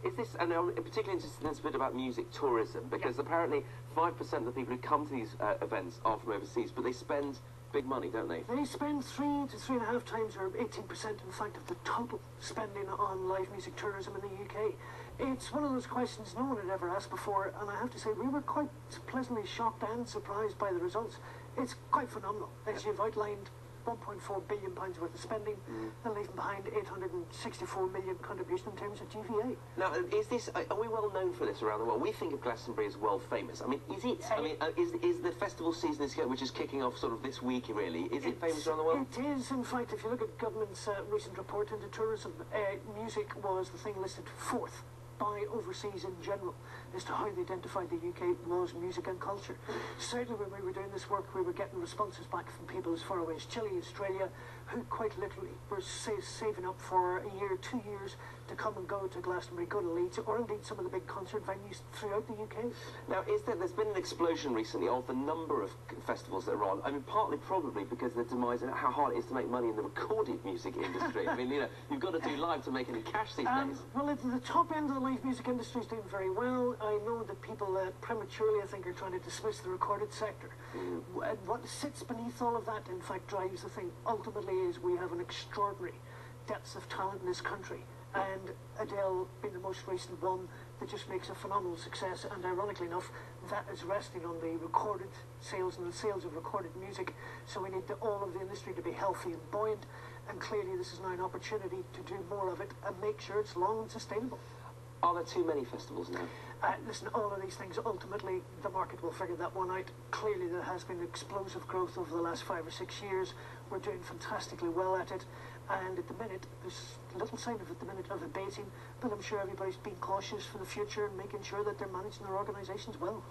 Is this, and I'm particularly interested in this bit about music tourism, because apparently 5% of the people who come to these events are from overseas, but they spend big money, don't they? They spend 3 to 3.5 times, or 18% in fact, of the total spending on live music tourism in the UK. It's one of those questions no one had ever asked before, and I have to say we were quite pleasantly shocked and surprised by the results. It's quite phenomenal. As you've outlined, £1.4 billion worth of spending, and leaving behind 864 million contribution in terms of GVA. Now, is this? Are we well known for this around the world? We think of Glastonbury as world famous. I mean, is it? I mean, is the festival season which is kicking off sort of this week? Really, is it famous around the world? It is. In fact, if you look at government's recent report into tourism, music was the thing listed fourth by overseas in general as to how they identified the UK was music and culture. Certainly when we were doing this work, we were getting responses back from people as far away as Chile, Australia, who quite literally were saving up for a year, 2 years to come and go to Glastonbury, go to Leeds, or indeed some of the big concert venues throughout the UK. Now, there's been an explosion recently of the number of festivals that are on. I mean, partly probably because of the demise and how hard it is to make money in the recorded music industry. I mean, you've got to do live to make any cash these days. Well, at the top end of the live music industry is doing very well. I know that people prematurely, I think, are trying to dismiss the recorded sector. What sits beneath all of that, in fact, drives the thing, ultimately, is we have an extraordinary depth of talent in this country. And Adele being the most recent one that just makes a phenomenal success, and ironically enough, that is resting on the recorded sales and the sales of recorded music. So we need all of the industry to be healthy and buoyant, and clearly this is now an opportunity to do more of it and make sure it's long and sustainable. Are there too many festivals now? Listen, all of these things, ultimately, the market will figure that one out. Clearly, there has been explosive growth over the last 5 or 6 years. We're doing fantastically well at it. And at the minute, there's little sign of at the minute of abating, but I'm sure everybody's being cautious for the future and making sure that they're managing their organisations well.